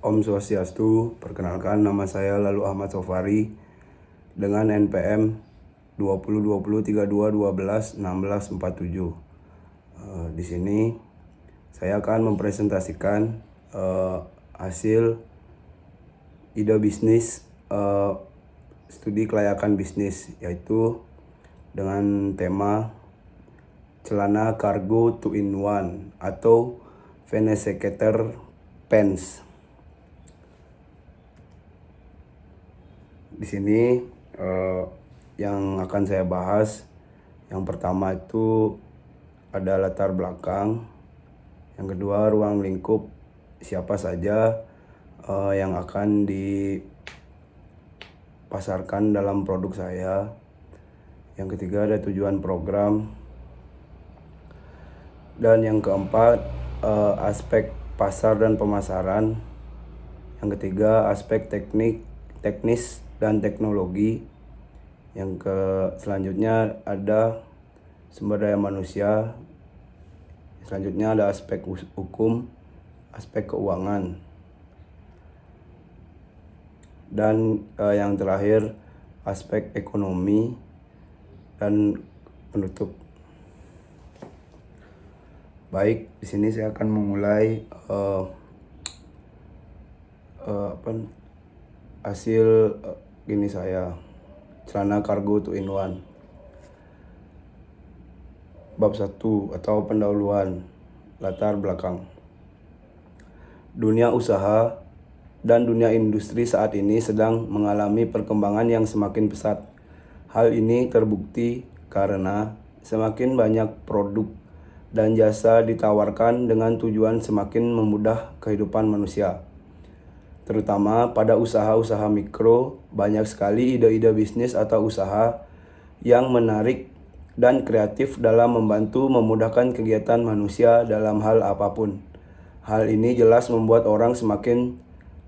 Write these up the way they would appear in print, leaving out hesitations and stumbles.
Om Swastiastu, perkenalkan nama saya Lalu Ahmad Sofari dengan NPM 202032121647. Di sini saya akan mempresentasikan hasil ide bisnis studi kelayakan bisnis, yaitu dengan tema celana kargo 2-in-1 atau Venesecator Pants. Di sini yang akan saya bahas, yang pertama itu ada latar belakang, yang kedua ruang lingkup siapa saja yang akan dipasarkan dalam produk saya, yang ketiga ada tujuan program, dan yang keempat aspek pasar dan pemasaran, yang ketiga aspek teknis dan teknologi, yang selanjutnya ada sumber daya manusia, selanjutnya ada aspek hukum, aspek keuangan, dan yang terakhir aspek ekonomi dan penutup. Baik, di sini saya akan memulai hasil gini saya, celana kargo 2-in-1. Bab 1 atau pendahuluan, latar belakang. Dunia usaha dan dunia industri saat ini sedang mengalami perkembangan yang semakin pesat. Hal ini terbukti karena semakin banyak produk dan jasa ditawarkan dengan tujuan semakin memudah kehidupan manusia. Terutama pada usaha-usaha mikro, banyak sekali ide-ide bisnis atau usaha yang menarik dan kreatif dalam membantu memudahkan kegiatan manusia dalam hal apapun. Hal ini jelas membuat orang semakin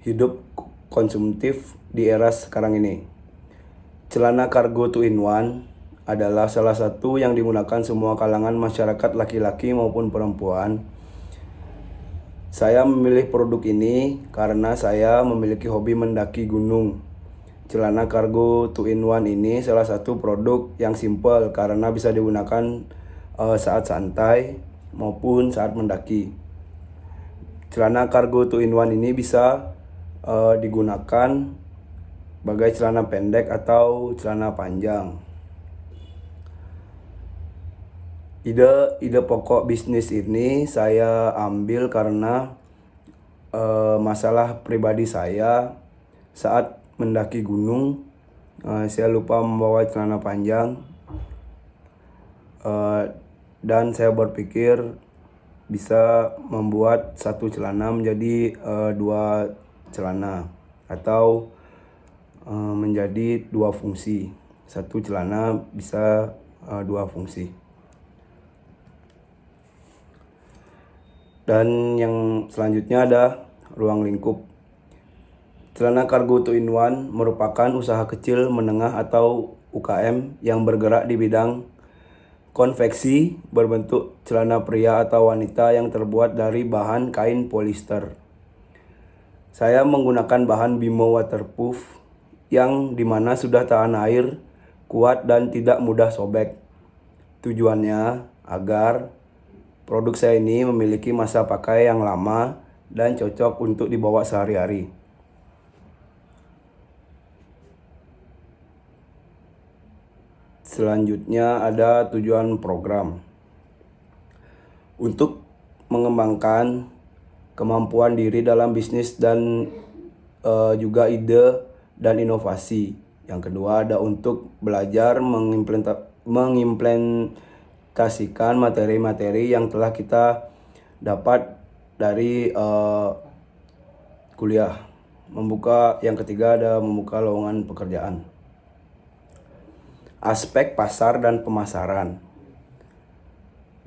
hidup konsumtif di era sekarang ini. Celana kargo 2-in-1 adalah salah satu yang digunakan semua kalangan masyarakat, laki-laki maupun perempuan. Saya memilih produk ini karena saya memiliki hobi mendaki gunung. Celana kargo 2-in-1 ini salah satu produk yang simple karena bisa digunakan saat santai maupun saat mendaki. Celana kargo 2-in-1 ini bisa digunakan sebagai celana pendek atau celana panjang. Ide pokok bisnis ini saya ambil karena masalah pribadi saya saat mendaki gunung. Saya lupa membawa celana panjang dan saya berpikir bisa membuat satu celana menjadi 2 celana atau menjadi 2 fungsi. Satu celana bisa 2 fungsi. Dan yang selanjutnya ada ruang lingkup. Celana kargo 2-in-1 merupakan usaha kecil menengah atau UKM yang bergerak di bidang konveksi berbentuk celana pria atau wanita yang terbuat dari bahan kain polyester. Saya menggunakan bahan Bimo waterproof yang dimana sudah tahan air, kuat dan tidak mudah sobek. Tujuannya agar produk saya ini memiliki masa pakai yang lama dan cocok untuk dibawa sehari-hari. Selanjutnya ada tujuan program. Untuk mengembangkan kemampuan diri dalam bisnis dan juga ide dan inovasi. Yang kedua ada untuk belajar mengimplementasikan materi-materi yang telah kita dapat dari kuliah. Yang ketiga ada membuka lowongan pekerjaan. Aspek pasar dan pemasaran.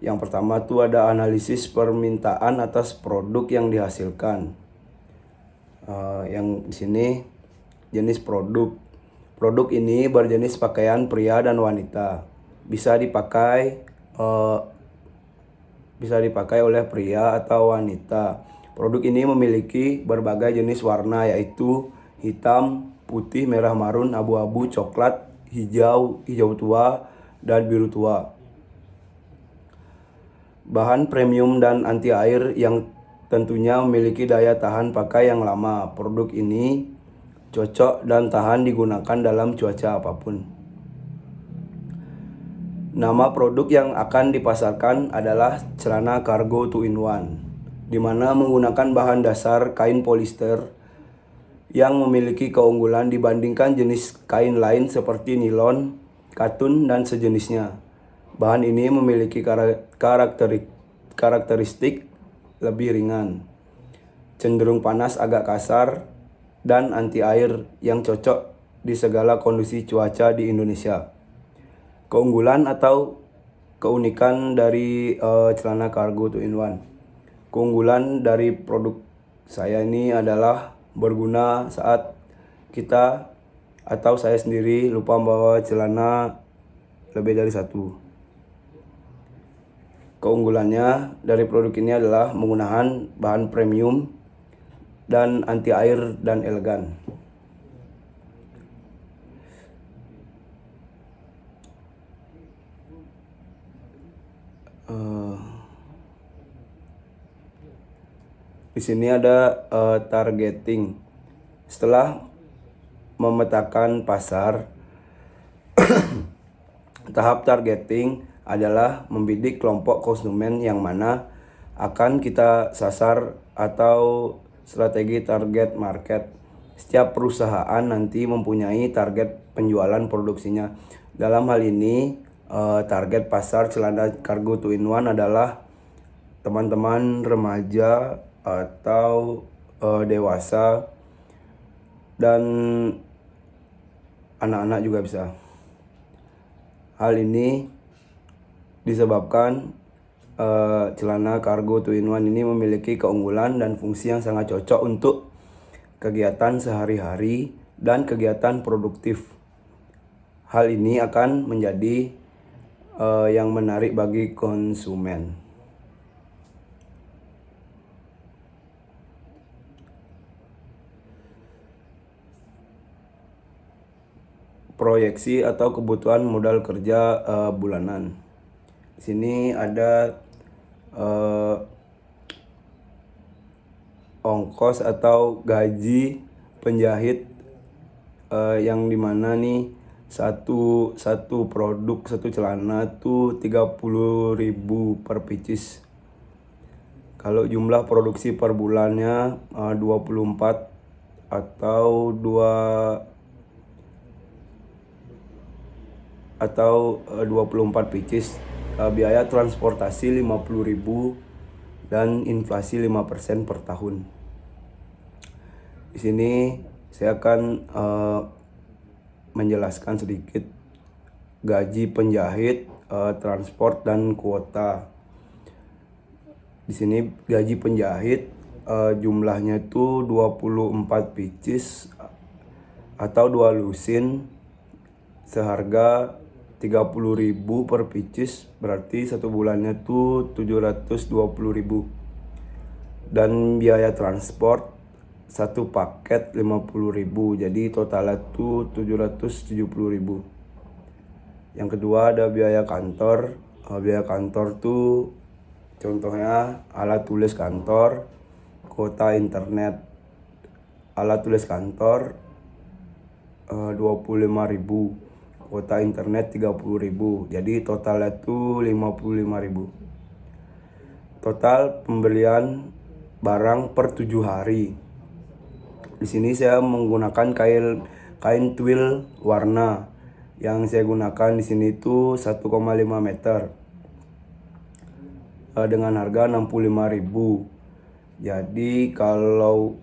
Yang pertama itu ada analisis permintaan atas produk yang dihasilkan. Yang di sini jenis produk. Produk ini berjenis pakaian pria dan wanita. Bisa dipakai oleh pria atau wanita. Produk ini memiliki berbagai jenis warna yaitu hitam, putih, merah marun, abu-abu, coklat, hijau, hijau tua, dan biru tua. Bahan premium dan anti air yang tentunya memiliki daya tahan pakai yang lama. Produk ini cocok dan tahan digunakan dalam cuaca apapun. Nama produk yang akan dipasarkan adalah celana kargo 2-in-1, di mana menggunakan bahan dasar kain polister yang memiliki keunggulan dibandingkan jenis kain lain seperti nilon, katun, dan sejenisnya. Bahan ini memiliki karakteristik lebih ringan, cenderung panas agak kasar, dan anti air yang cocok di segala kondisi cuaca di Indonesia. Keunggulan atau keunikan dari celana kargo 2-in-1. Keunggulan dari produk saya ini adalah berguna saat kita atau saya sendiri lupa membawa celana lebih dari satu. Keunggulannya dari produk ini adalah menggunakan bahan premium dan anti air dan elegan. Di sini ada targeting. Setelah memetakan pasar, tahap targeting adalah membidik kelompok konsumen yang mana akan kita sasar atau strategi target market. Setiap perusahaan nanti mempunyai target penjualan produksinya. Dalam hal ini, target pasar celana kargo 2-in-1 adalah teman-teman remaja atau dewasa dan anak-anak juga bisa. Hal ini disebabkan celana kargo 2-in-1 ini memiliki keunggulan dan fungsi yang sangat cocok untuk kegiatan sehari-hari dan kegiatan produktif. Hal ini akan menjadi yang menarik bagi konsumen. Proyeksi atau kebutuhan modal kerja bulanan. Di sini ada ongkos atau gaji penjahit yang dimana nih satu produk, satu celana tuh 30.000 per pieces. Kalau jumlah produksi per bulannya 24 atau 24 pieces. Biaya transportasi 50.000 dan inflasi 5% per tahun. Di sini saya akan menjelaskan sedikit gaji penjahit, transport, dan kuota. Di sini gaji penjahit jumlahnya itu 24 pieces atau 2 lusin seharga 30.000 per pieces, berarti satu bulannya tuh 720.000. Dan biaya transport satu paket 50.000, jadi totalnya tuh 770.000. Yang kedua ada biaya kantor. Biaya kantor tuh contohnya alat tulis kantor, kuota internet. Alat tulis kantor 25.000, kuota internet 30.000, jadi totalnya tuh 55.000. Total pembelian barang per 7 hari. Di sini saya menggunakan kain twill warna. Yang saya gunakan di sini tuh 1,5 meter dengan harga 65.000. Jadi kalau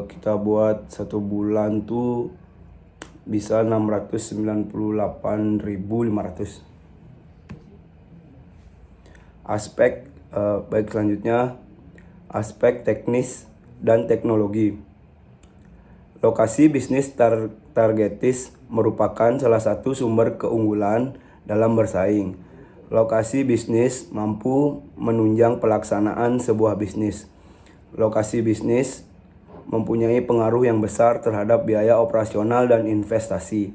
kita buat satu bulan tuh bisa 698.500. Aspek baik selanjutnya aspek teknis dan teknologi. Lokasi bisnis targetis merupakan salah satu sumber keunggulan dalam bersaing. Lokasi bisnis mampu menunjang pelaksanaan sebuah bisnis. Lokasi bisnis mempunyai pengaruh yang besar terhadap biaya operasional dan investasi.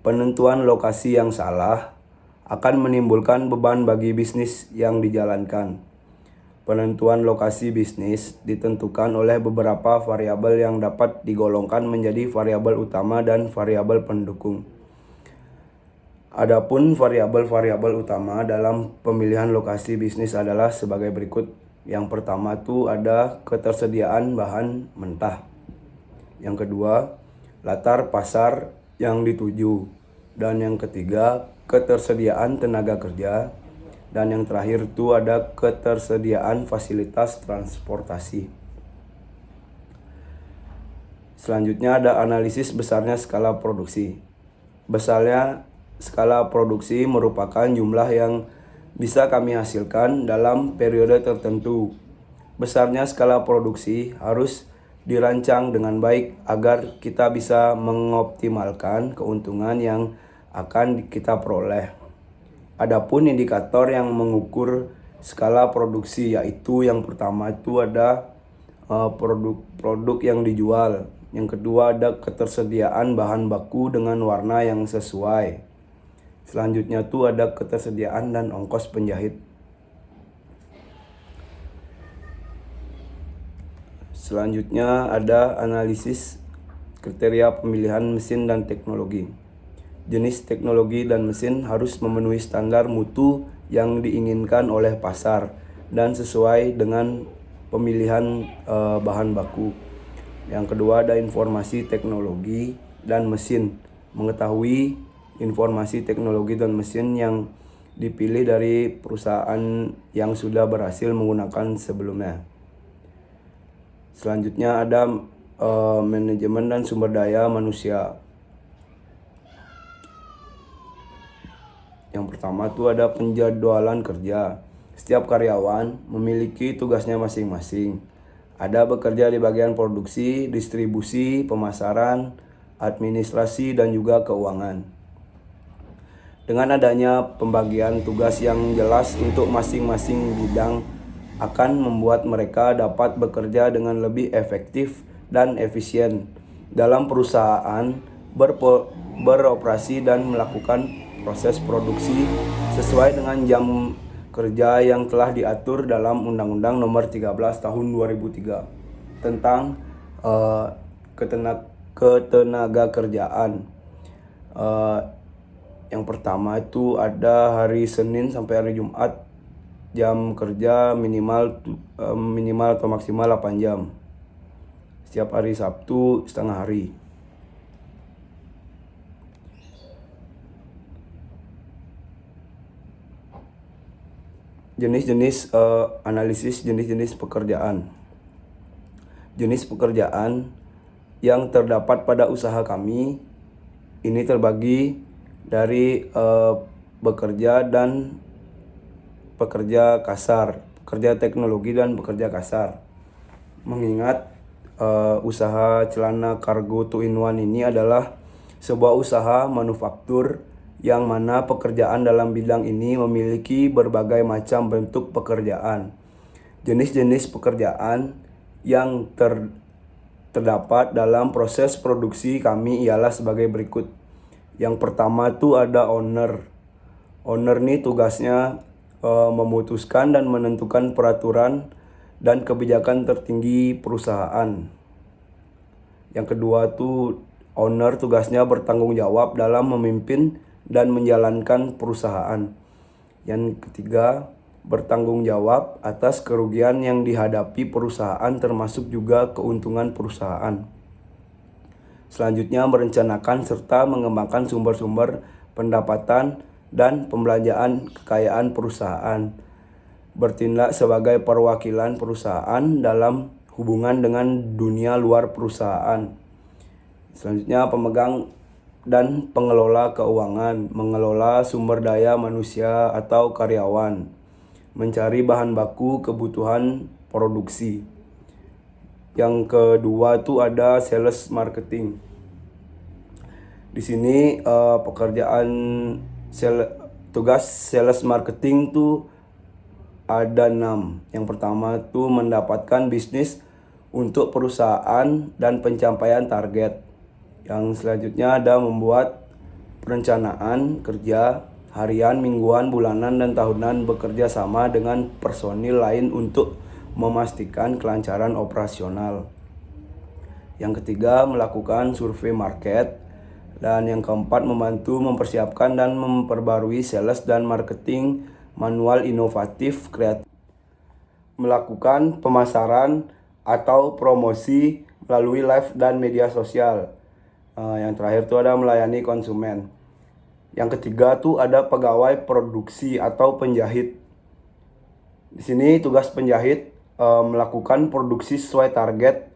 Penentuan lokasi yang salah akan menimbulkan beban bagi bisnis yang dijalankan. Penentuan lokasi bisnis ditentukan oleh beberapa variabel yang dapat digolongkan menjadi variabel utama dan variabel pendukung. Adapun variabel-variabel utama dalam pemilihan lokasi bisnis adalah sebagai berikut. Yang pertama itu ada ketersediaan bahan mentah. Yang kedua, latar pasar yang dituju. Dan yang ketiga, ketersediaan tenaga kerja. Dan yang terakhir itu ada ketersediaan fasilitas transportasi. Selanjutnya ada analisis besarnya skala produksi. Besarnya skala produksi merupakan jumlah yang bisa kami hasilkan dalam periode tertentu. Besarnya skala produksi harus dirancang dengan baik agar kita bisa mengoptimalkan keuntungan yang akan kita peroleh. Adapun indikator yang mengukur skala produksi yaitu yang pertama itu ada produk yang dijual. Yang kedua ada ketersediaan bahan baku dengan warna yang sesuai. Selanjutnya itu ada ketersediaan dan ongkos penjahit. Selanjutnya ada analisis kriteria pemilihan mesin dan teknologi. Jenis teknologi dan mesin harus memenuhi standar mutu yang diinginkan oleh pasar dan sesuai dengan pemilihan bahan baku. Yang kedua ada informasi teknologi dan mesin. Mengetahui informasi teknologi dan mesin yang dipilih dari perusahaan yang sudah berhasil menggunakan sebelumnya. Selanjutnya ada manajemen dan sumber daya manusia. Yang pertama itu ada penjadwalan kerja. Setiap karyawan memiliki tugasnya masing-masing. Ada bekerja di bagian produksi, distribusi, pemasaran, administrasi, dan juga keuangan. Dengan adanya pembagian tugas yang jelas untuk masing-masing bidang akan membuat mereka dapat bekerja dengan lebih efektif dan efisien dalam perusahaan beroperasi dan melakukan proses produksi sesuai dengan jam kerja yang telah diatur dalam Undang-Undang Nomor 13 Tahun 2003 tentang ketenaga kerjaan. Yang pertama itu ada hari Senin sampai hari Jumat, jam kerja minimal atau maksimal 8 jam. Setiap hari Sabtu setengah hari. Jenis-jenis analisis jenis-jenis pekerjaan. Jenis pekerjaan yang terdapat pada usaha kami ini terbagi dari bekerja dan pekerja kasar, pekerja teknologi dan pekerja kasar. Mengingat usaha celana kargo 2-in-1 ini adalah sebuah usaha manufaktur yang mana pekerjaan dalam bidang ini memiliki berbagai macam bentuk pekerjaan. Jenis-jenis pekerjaan yang terdapat dalam proses produksi kami ialah sebagai berikut. Yang pertama itu ada owner. Owner ini tugasnya memutuskan dan menentukan peraturan dan kebijakan tertinggi perusahaan. Yang kedua itu owner tugasnya bertanggung jawab dalam memimpin dan menjalankan perusahaan. Yang ketiga, bertanggung jawab atas kerugian yang dihadapi perusahaan termasuk juga keuntungan perusahaan. Selanjutnya, merencanakan serta mengembangkan sumber-sumber pendapatan dan pembelanjaan kekayaan perusahaan. Bertindak sebagai perwakilan perusahaan dalam hubungan dengan dunia luar perusahaan. Selanjutnya, pemegang dan pengelola keuangan, mengelola sumber daya manusia atau karyawan, mencari bahan baku kebutuhan produksi. Yang kedua itu ada sales marketing. Di sini pekerjaan tugas sales marketing tuh ada 6. Yang pertama tuh mendapatkan bisnis untuk perusahaan dan pencapaian target. Yang selanjutnya ada membuat perencanaan kerja harian, mingguan, bulanan, dan tahunan bekerja sama dengan personil lain untuk memastikan kelancaran operasional. Yang ketiga, melakukan survei market. Dan yang keempat, membantu mempersiapkan dan memperbarui sales dan marketing manual inovatif kreatif. Melakukan pemasaran atau promosi melalui live dan media sosial. Yang terakhir itu ada melayani konsumen. Yang ketiga tuh ada pegawai produksi atau penjahit. Di sini tugas penjahit melakukan produksi sesuai target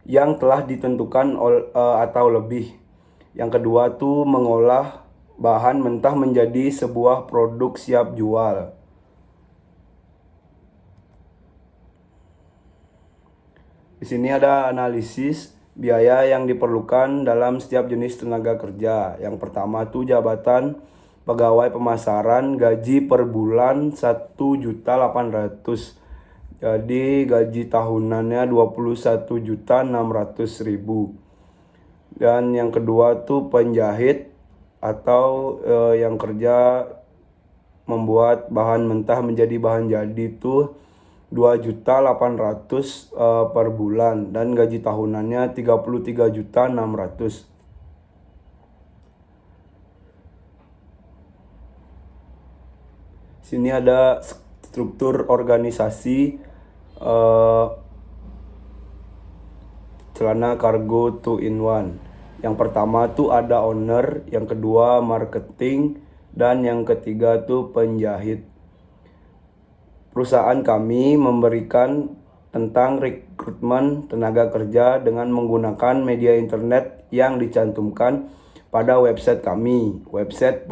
yang telah ditentukan atau lebih. Yang kedua tuh mengolah bahan mentah menjadi sebuah produk siap jual. Di sini ada analisis biaya yang diperlukan dalam setiap jenis tenaga kerja. Yang pertama tuh jabatan pegawai pemasaran, gaji per bulan 1.800.000. Jadi gaji tahunannya 21.600.000. Dan yang kedua tuh penjahit atau yang kerja membuat bahan mentah menjadi bahan jadi tuh 2.800.000 per bulan dan gaji tahunannya 33.600.000. Sini ada struktur organisasi celana kargo 2 in 1. Yang pertama tuh ada owner, yang kedua marketing, dan yang ketiga tuh penjahit. Perusahaan kami memberikan tentang rekrutmen tenaga kerja dengan menggunakan media internet yang dicantumkan pada website kami, website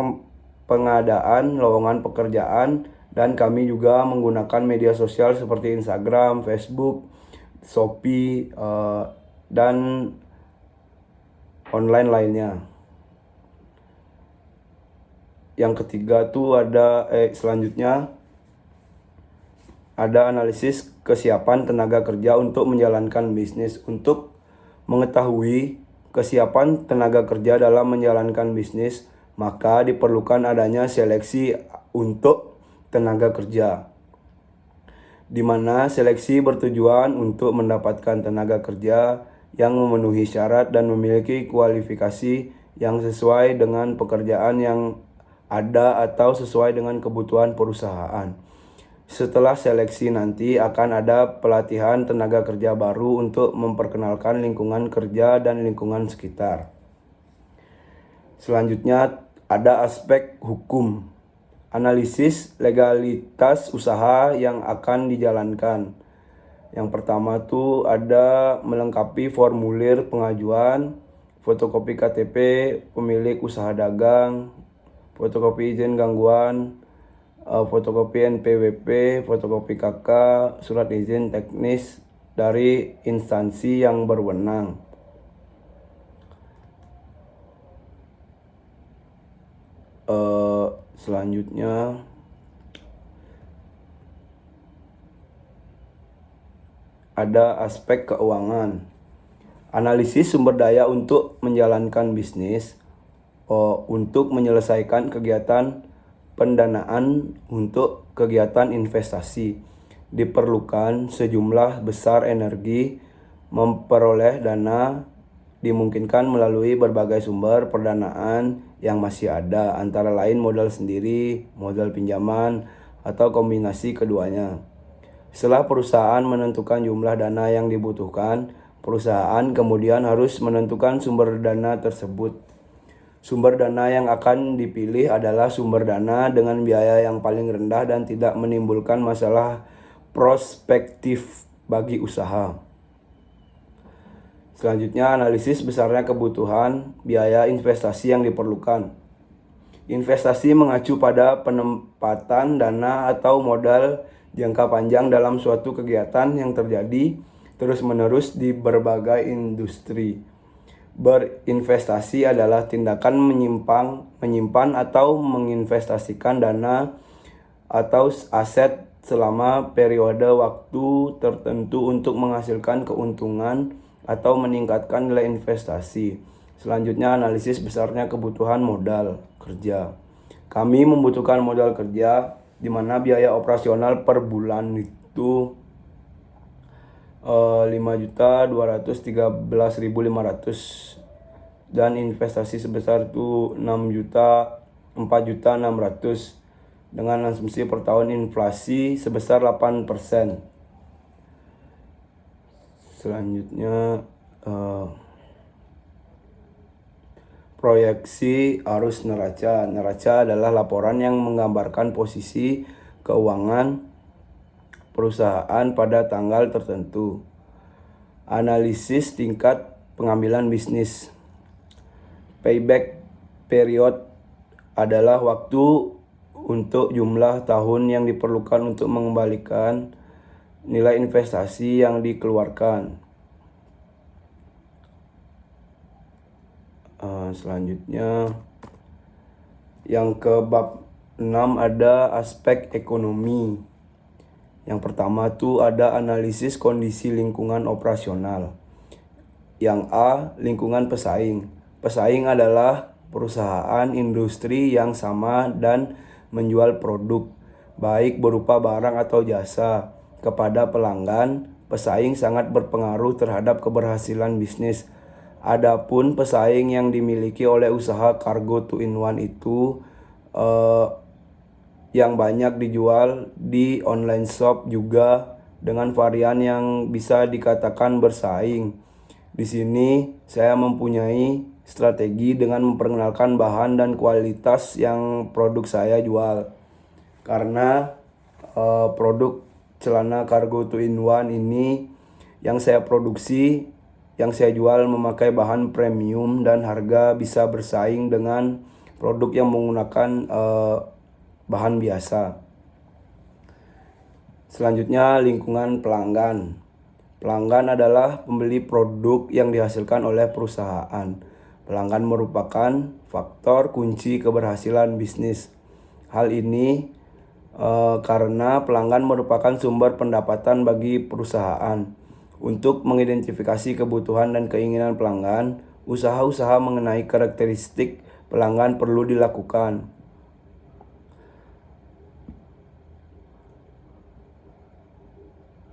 pengadaan lowongan pekerjaan, dan kami juga menggunakan media sosial seperti Instagram, Facebook, Shopee, dan online lainnya. Yang ketiga tuh ada selanjutnya ada analisis kesiapan tenaga kerja untuk menjalankan bisnis. Untuk mengetahui kesiapan tenaga kerja dalam menjalankan bisnis, maka diperlukan adanya seleksi untuk tenaga kerja, di mana seleksi bertujuan untuk mendapatkan tenaga kerja yang memenuhi syarat dan memiliki kualifikasi yang sesuai dengan pekerjaan yang ada atau sesuai dengan kebutuhan perusahaan. Setelah seleksi nanti akan ada pelatihan tenaga kerja baru untuk memperkenalkan lingkungan kerja dan lingkungan sekitar. Selanjutnya ada aspek hukum. Analisis legalitas usaha yang akan dijalankan. Yang pertama tuh ada melengkapi formulir pengajuan, fotokopi KTP pemilik usaha dagang, fotokopi izin gangguan, fotokopi NPWP, fotokopi KK, surat izin teknis dari instansi yang berwenang. Selanjutnya ada aspek keuangan. Analisis sumber daya untuk menjalankan bisnis, untuk menyelesaikan kegiatan pendanaan untuk kegiatan investasi. Diperlukan sejumlah besar energi memperoleh dana, dimungkinkan melalui berbagai sumber pendanaan yang masih ada, antara lain modal sendiri, modal pinjaman, atau kombinasi keduanya. Setelah perusahaan menentukan jumlah dana yang dibutuhkan, perusahaan kemudian harus menentukan sumber dana tersebut. Sumber dana yang akan dipilih adalah sumber dana dengan biaya yang paling rendah dan tidak menimbulkan masalah prospektif bagi usaha. Selanjutnya, analisis besarnya kebutuhan biaya investasi yang diperlukan. Investasi mengacu pada penempatan dana atau modal jangka panjang dalam suatu kegiatan yang terjadi terus-menerus di berbagai industri. Berinvestasi adalah tindakan menyimpan atau menginvestasikan dana atau aset selama periode waktu tertentu untuk menghasilkan keuntungan atau meningkatkan nilai investasi. Selanjutnya, analisis besarnya kebutuhan modal kerja. Kami membutuhkan modal kerja di mana biaya operasional per bulan itu 5.213.500 dan investasi sebesar itu 4.600.000 dengan asumsi per tahun inflasi sebesar 8%. Selanjutnya proyeksi arus neraca. Neraca adalah laporan yang menggambarkan posisi keuangan perusahaan pada tanggal tertentu. Analisis tingkat pengambilan bisnis. Payback period adalah waktu untuk jumlah tahun yang diperlukan untuk mengembalikan nilai investasi yang dikeluarkan. Selanjutnya, yang ke bab 6 ada aspek ekonomi. Yang pertama tuh ada analisis kondisi lingkungan operasional. Yang A, lingkungan pesaing. Pesaing adalah perusahaan industri yang sama dan menjual produk, baik berupa barang atau jasa, kepada pelanggan. Pesaing sangat berpengaruh terhadap keberhasilan bisnis. Adapun pesaing yang dimiliki oleh usaha Cargo 2-in-1 itu yang banyak dijual di online shop juga dengan varian yang bisa dikatakan bersaing. Di sini saya mempunyai strategi dengan memperkenalkan bahan dan kualitas yang produk saya jual. Karena produk celana Cargo 2-in-1 ini yang saya produksi, yang saya jual memakai bahan premium dan harga bisa bersaing dengan produk yang menggunakan bahan biasa. Selanjutnya, lingkungan pelanggan. Pelanggan adalah pembeli produk yang dihasilkan oleh perusahaan. Pelanggan merupakan faktor kunci keberhasilan bisnis. Hal ini karena pelanggan merupakan sumber pendapatan bagi perusahaan. Untuk mengidentifikasi kebutuhan dan keinginan pelanggan, usaha-usaha mengenai karakteristik pelanggan perlu dilakukan.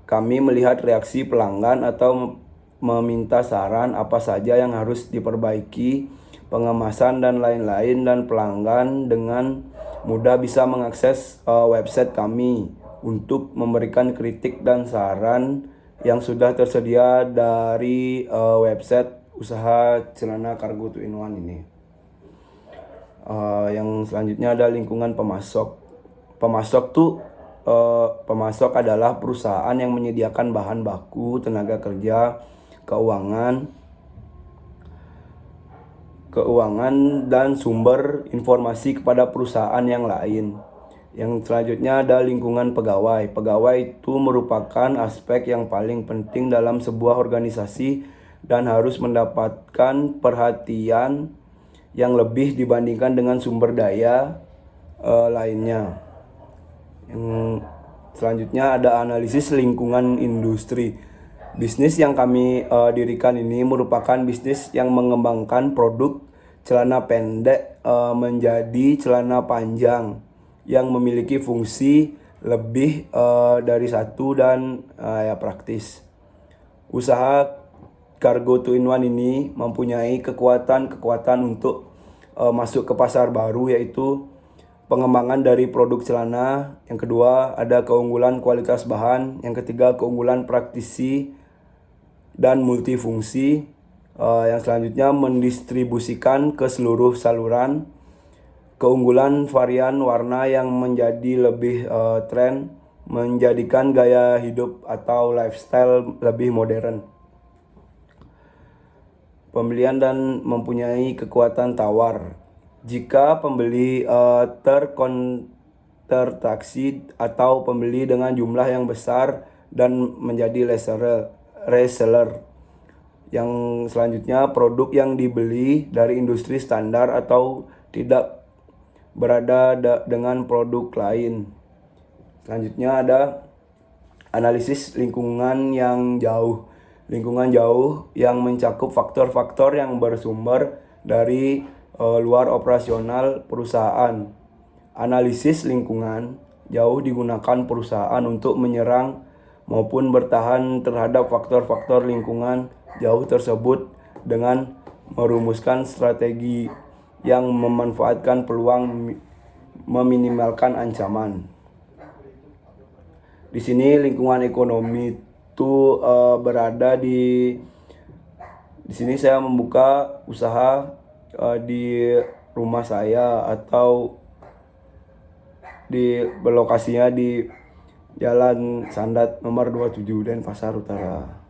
Kami melihat reaksi pelanggan atau meminta saran apa saja yang harus diperbaiki, pengemasan dan lain-lain, dan pelanggan dengan mudah bisa mengakses website kami untuk memberikan kritik dan saran yang sudah tersedia dari website usaha celana Cargo 2-in-1 ini. Yang selanjutnya ada lingkungan pemasok. Pemasok adalah perusahaan yang menyediakan bahan baku, tenaga kerja, keuangan dan sumber informasi kepada perusahaan yang lain. Yang selanjutnya ada lingkungan pegawai. Pegawai itu merupakan aspek yang paling penting dalam sebuah organisasi dan harus mendapatkan perhatian yang lebih dibandingkan dengan sumber daya lainnya. Yang selanjutnya ada analisis lingkungan industri. Bisnis yang kami dirikan ini merupakan bisnis yang mengembangkan produk celana pendek menjadi celana panjang yang memiliki fungsi lebih dari satu dan praktis. Usaha Cargo 2-in-1 ini mempunyai kekuatan untuk masuk ke pasar baru, yaitu pengembangan dari produk celana. Yang kedua ada keunggulan kualitas bahan. Yang ketiga keunggulan praktisi dan multifungsi. Yang selanjutnya mendistribusikan ke seluruh saluran. Keunggulan varian warna yang menjadi lebih tren, menjadikan gaya hidup atau lifestyle lebih modern. Pembelian dan mempunyai kekuatan tawar. Jika pembeli terkontraksi atau pembeli dengan jumlah yang besar dan menjadi reseller, Yang selanjutnya, produk yang dibeli dari industri standar atau tidak berada dengan produk lain. Selanjutnya ada analisis lingkungan yang jauh. Lingkungan jauh yang mencakup faktor-faktor yang bersumber dari luar operasional perusahaan. Analisis lingkungan jauh digunakan perusahaan untuk menyerang maupun bertahan terhadap faktor-faktor lingkungan jauh tersebut dengan merumuskan strategi yang memanfaatkan peluang meminimalkan ancaman. Di sini lingkungan ekonomi itu berada di sini saya membuka usaha di rumah saya atau di lokasinya di Jalan Sandat nomor 27 Denpasar Utara.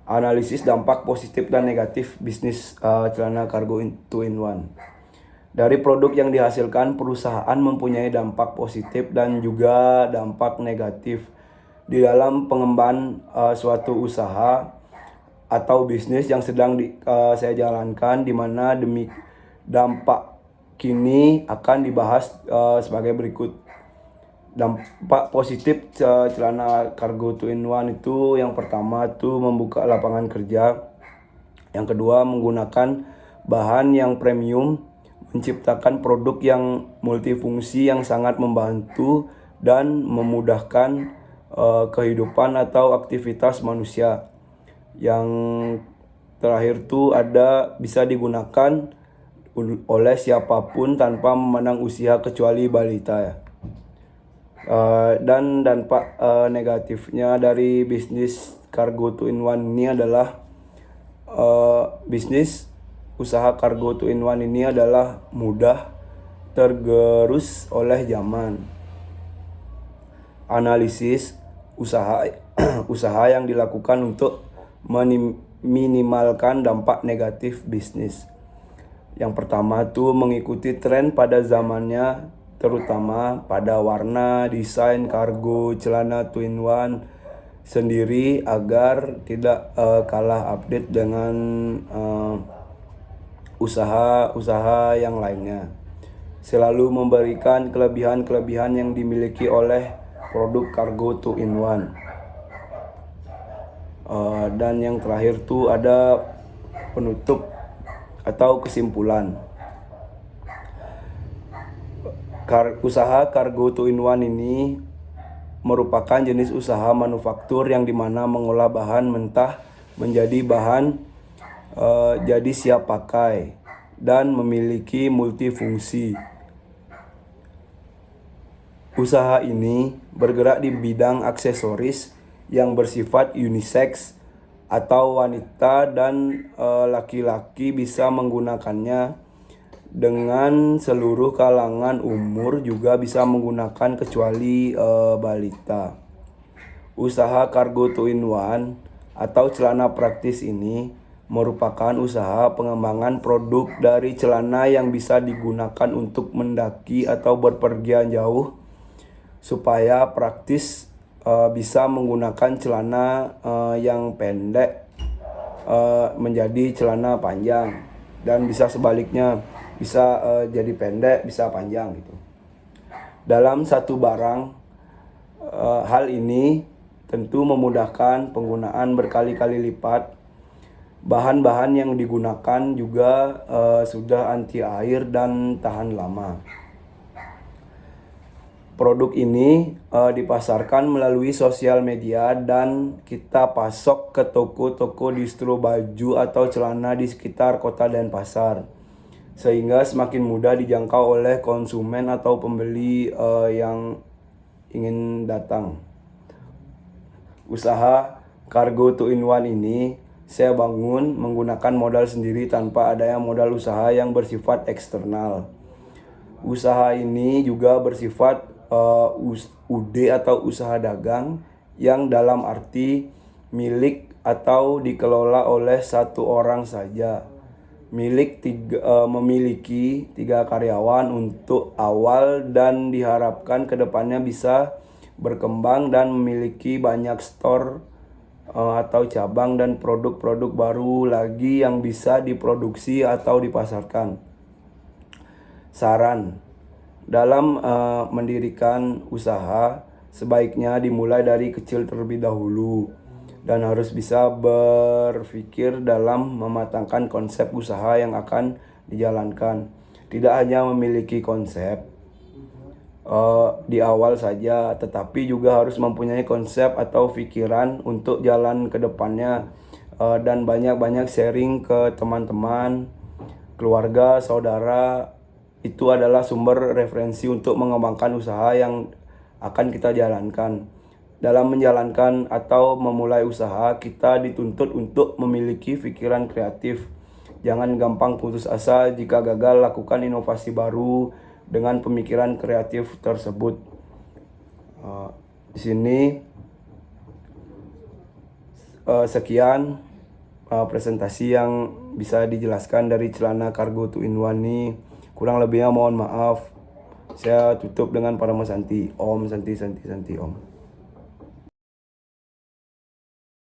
Analisis dampak positif dan negatif bisnis celana kargo 2-in-1. Dari produk yang dihasilkan, perusahaan mempunyai dampak positif dan juga dampak negatif di dalam pengembangan suatu usaha atau bisnis yang sedang saya jalankan, di mana demi dampak kini akan dibahas sebagai berikut. Dampak positif celana kargo 2-in-1 itu yang pertama tuh membuka lapangan kerja. Yang kedua, menggunakan bahan yang premium, menciptakan produk yang multifungsi yang sangat membantu dan memudahkan kehidupan atau aktivitas manusia. Yang terakhir tuh ada bisa digunakan oleh siapapun tanpa memandang usia kecuali balita ya. Dan dampak negatifnya dari bisnis kargo 2-in-1 ini adalah bisnis usaha kargo 2-in-1 ini adalah mudah tergerus oleh zaman. Analisis usaha usaha yang dilakukan untuk meminimalkan dampak negatif bisnis. Yang pertama tuh mengikuti tren pada zamannya, terutama pada warna, desain kargo celana 2-in-1 sendiri agar tidak kalah update dengan usaha-usaha yang lainnya. Selalu memberikan kelebihan-kelebihan yang dimiliki oleh produk kargo 2-in-1. Dan yang terakhir tuh ada penutup atau kesimpulan. Usaha kargo 2-in-1 ini merupakan jenis usaha manufaktur yang dimana mengolah bahan mentah menjadi bahan jadi siap pakai dan memiliki multifungsi. Usaha ini bergerak di bidang aksesoris yang bersifat unisex atau wanita dan laki-laki bisa menggunakannya. Dengan seluruh kalangan umur juga bisa menggunakan kecuali balita. Usaha kargo 2-in-1 atau celana praktis ini merupakan usaha pengembangan produk dari celana yang bisa digunakan untuk mendaki atau berpergian jauh supaya praktis bisa menggunakan celana yang pendek menjadi celana panjang dan bisa sebaliknya. Bisa jadi pendek, bisa panjang gitu. Dalam satu barang, hal ini tentu memudahkan penggunaan berkali-kali lipat. Bahan-bahan yang digunakan juga sudah anti air dan tahan lama. Produk ini dipasarkan melalui sosial media dan kita pasok ke toko-toko distro baju atau celana di sekitar kota Denpasar, sehingga semakin mudah dijangkau oleh konsumen atau pembeli yang ingin datang. Usaha kargo 2-in-1 ini saya bangun menggunakan modal sendiri tanpa adanya modal usaha yang bersifat eksternal. Usaha ini juga bersifat UD atau usaha dagang yang dalam arti milik atau dikelola oleh satu orang saja. Memiliki 3 karyawan untuk awal dan diharapkan kedepannya bisa berkembang dan memiliki banyak store atau cabang dan produk-produk baru lagi yang bisa diproduksi atau dipasarkan. Saran, dalam mendirikan usaha sebaiknya dimulai dari kecil terlebih dahulu dan harus bisa berpikir dalam mematangkan konsep usaha yang akan dijalankan. Tidak hanya memiliki konsep di awal saja, tetapi juga harus mempunyai konsep atau pikiran untuk jalan ke depannya, dan banyak-banyak sharing ke teman-teman, keluarga, saudara. Itu adalah sumber referensi untuk mengembangkan usaha yang akan kita jalankan. Dalam menjalankan atau memulai usaha, kita dituntut untuk memiliki pikiran kreatif. Jangan gampang putus asa jika gagal, lakukan inovasi baru dengan pemikiran kreatif tersebut. Di sini sekian presentasi yang bisa dijelaskan dari celana kargo 2-in-1 ini. Kurang lebihnya mohon maaf. Saya tutup dengan Parama Santi. Om Santi Santi Santi Om.